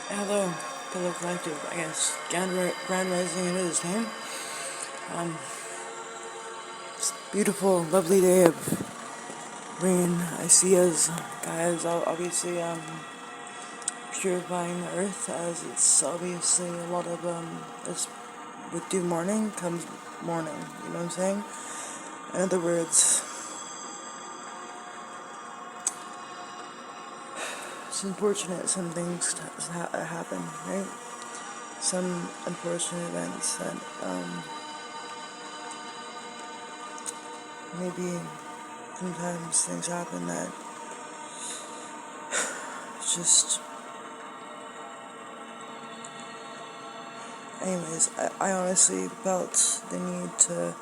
Hello, fellow collective. I guess grand rising it is, hey? It's a beautiful, lovely day of rain. I see as guys obviously purifying the earth, as it's obviously a lot of it's with due morning comes morning. You know what I'm saying? In other words, it's unfortunate some things happen, right? Some unfortunate events that maybe sometimes things happen that just. Anyways, I honestly felt the need to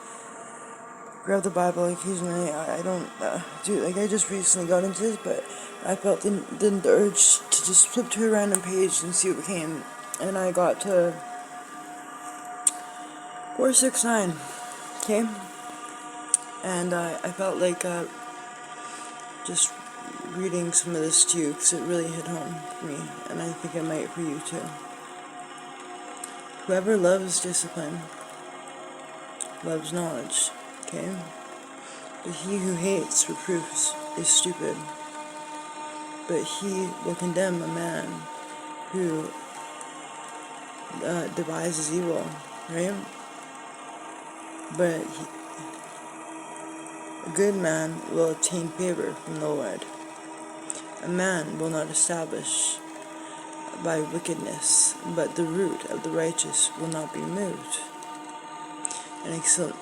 grab the Bible occasionally. I don't do, like, I just recently got into this, but I felt the urge to just flip to a random page and see what came. And I got to 469, okay? And I felt like just reading some of this to you, because it really hit home for me, and I think it might for you too. Whoever loves discipline loves knowledge, okay? But he who hates reproofs is stupid. But he will condemn a man who devises evil, right? But a good man will obtain favor from the Lord. A man will not establish by wickedness, but the root of the righteous will not be moved. An excellent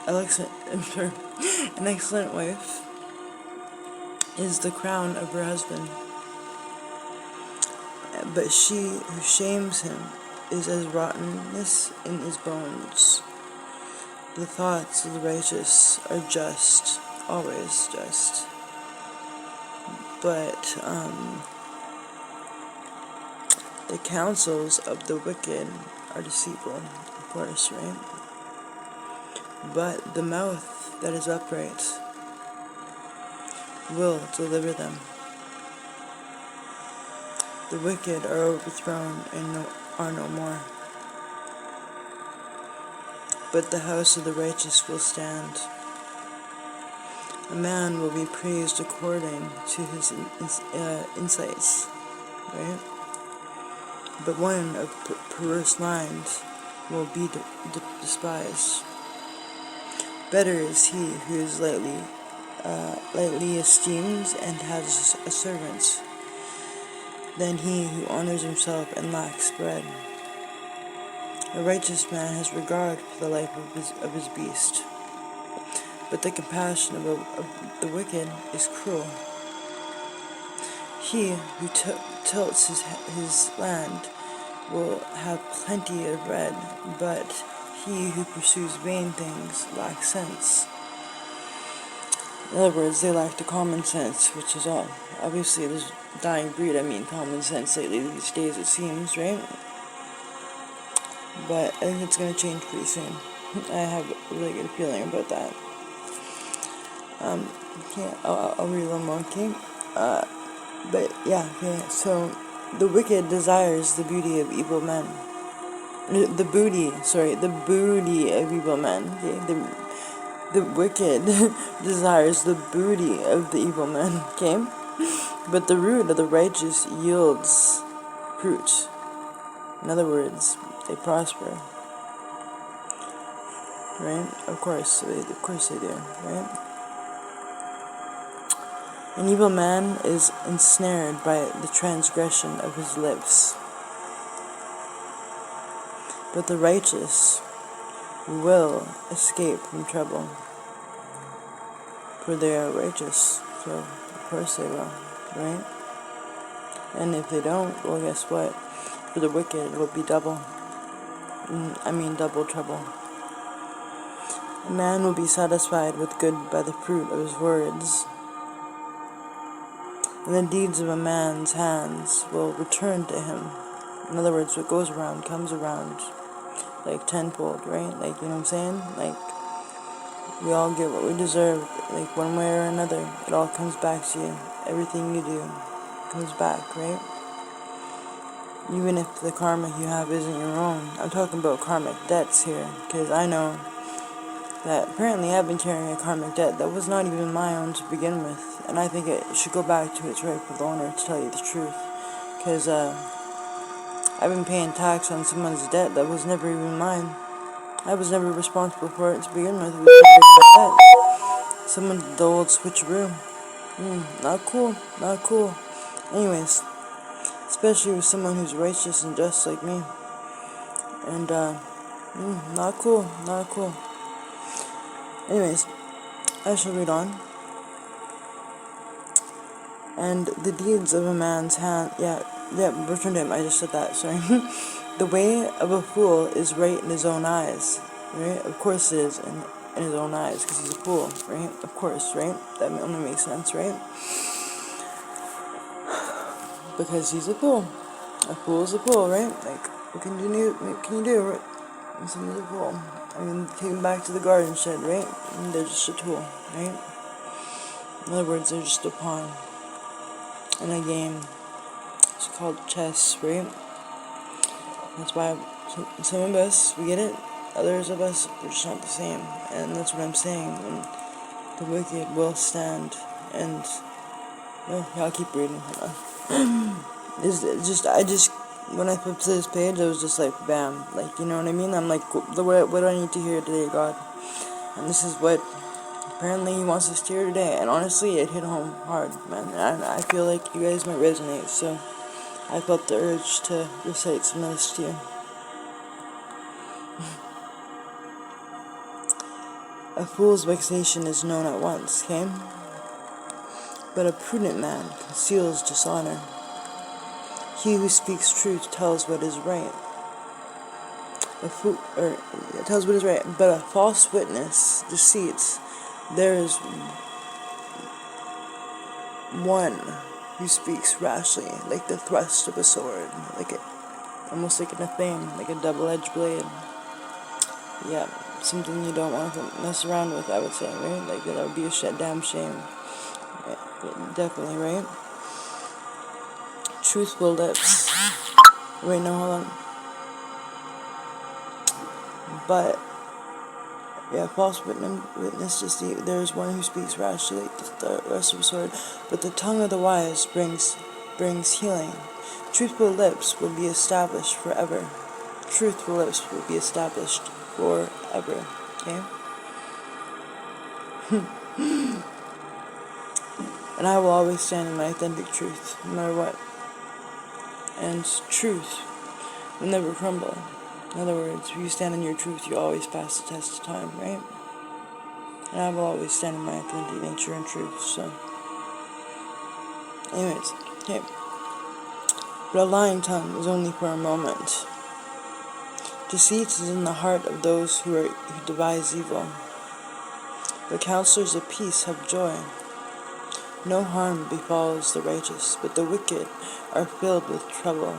wife is the crown of her husband, but she who shames him is as rottenness in his bones. The thoughts of the righteous are just, always just, but the counsels of the wicked are deceitful, of course, right? But the mouth that is upright will deliver them. The wicked are overthrown and are no more, but the house of the righteous will stand. A man will be praised according to his insights, right? But one of perverse minds will be despised. Better is he who is lightly esteemed and has a servant, than he who honors himself and lacks bread. A righteous man has regard for the life of his beast, but the compassion of the wicked is cruel. He who tilts his land will have plenty of bread, but he who pursues vain things lacks sense. In other words, they lack the common sense, which is all. Obviously, there's dying breed, common sense lately these days, it seems, right? But I think it's going to change pretty soon. I have a really good feeling about that. Okay, I'll read one more, okay? But yeah, okay, so the wicked desires the beauty of evil men. The booty of evil men, okay? The wicked desires the booty of the evil men, okay? But the root of the righteous yields fruit. In other words, they prosper. Right? Of course they do, right? An evil man is ensnared by the transgression of his lips, but the righteous will escape from trouble, for they are righteous, so of course they will, right? And if they don't, well, guess what? For the wicked, it will be double trouble. A man will be satisfied with good by the fruit of his words, and the deeds of a man's hands will return to him. In other words, what goes around comes around, like tenfold, right? Like, you know what I'm saying? Like, we all get what we deserve, like, one way or another. It all comes back to you. Everything you do comes back, right? Even if the karma you have isn't your own. I'm talking about karmic debts here, because I know that apparently I've been carrying a karmic debt that was not even my own to begin with, and I think it should go back to its rightful owner, to tell you the truth, because I've been paying tax on someone's debt that was never even mine. I was never responsible for it to begin with. It was never my debt. Someone did the old switcheroo. Not cool, not cool. Anyways, especially with someone who's righteous and just like me. And, not cool, not cool. Anyways, I shall read on. And the deeds of a man's hand, return to him, I just said that, sorry. The way of a fool is right in his own eyes, right? Of course it is in his own eyes, because he's a fool, right? Of course, right? That only makes sense, right? Because he's a fool. A fool is a fool, right? Like, what can you do, right? Someone's a fool. I mean, take him back to the garden shed, right? And they're just a tool, right? In other words, they're just a pawn in a game. It's called chess, right? That's why some of us, we get it. Others of us, we're just not the same. And that's what I'm saying. And the wicked will stand. And, I'll keep reading. Hold on. When I flipped to this page, I was just like, bam. Like, you know what I mean? I'm like, what do I need to hear today, God? And this is what apparently he wants us to hear today. And honestly, it hit home hard, man. And I feel like you guys might resonate, so I felt the urge to recite some of this to you. A fool's vexation is known at once, okay? But a prudent man conceals dishonor. He who speaks truth tells what is right. Tells what is right, but a false witness deceits. There is one who speaks rashly, like the thrust of a sword, almost like an athame, like a double-edged blade. Yeah, something you don't want to mess around with, I would say, right? Like, that would be a damn shame. Right? Definitely, right? Truthful lips. Wait, no, hold on. But, false witness deceit. There is one who speaks rashly, like the rest of a sword, but the tongue of the wise brings healing. Truthful lips will be established forever. Truthful lips will be established forever. Okay? And I will always stand in my authentic truth, no matter what. And truth will never crumble. In other words, if you stand in your truth, you always pass the test of time, right? And I will always stand in my authentic nature and truth, so. Anyways, okay. But a lying tongue is only for a moment. Deceit is in the heart of those who devise evil. The counselors of peace have joy. No harm befalls the righteous, but the wicked are filled with trouble.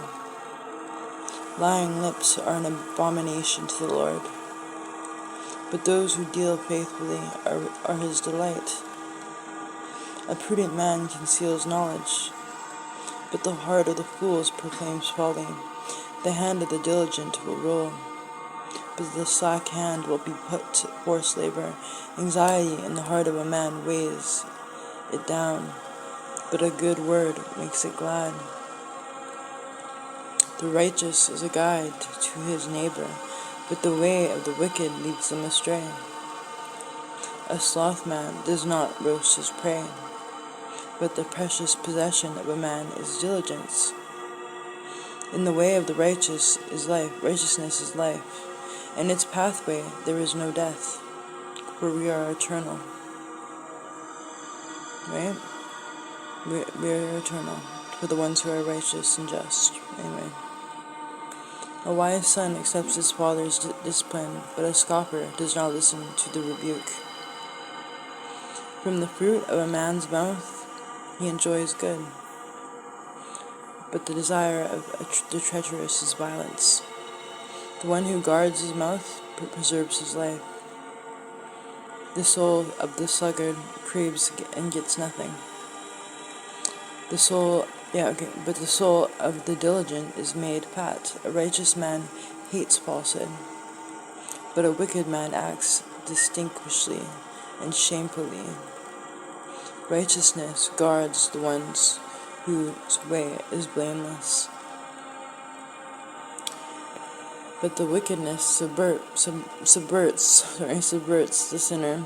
Lying lips are an abomination to the Lord, but those who deal faithfully are his delight. A prudent man conceals knowledge, but the heart of the fools proclaims folly. The hand of the diligent will rule, but the slack hand will be put to forced labor. Anxiety in the heart of a man weighs it down, but a good word makes it glad. The righteous is a guide to his neighbor, but the way of the wicked leads them astray. A sloth man does not roast his prey, but the precious possession of a man is diligence. In the way of the righteous is life, righteousness is life. In its pathway there is no death, for we are eternal. Right? We are eternal, for the ones who are righteous and just. Anyway. A wise son accepts his father's discipline, but a scoffer does not listen to the rebuke. From the fruit of a man's mouth he enjoys good, but the desire of the treacherous is violence. The one who guards his mouth preserves his life. The soul of the sluggard craves and gets nothing. The soul Yeah, okay. But the soul of the diligent is made pat. A righteous man hates falsehood, but a wicked man acts distinguishedly and shamefully. Righteousness guards the ones whose way is blameless, but the wickedness subverts the sinner.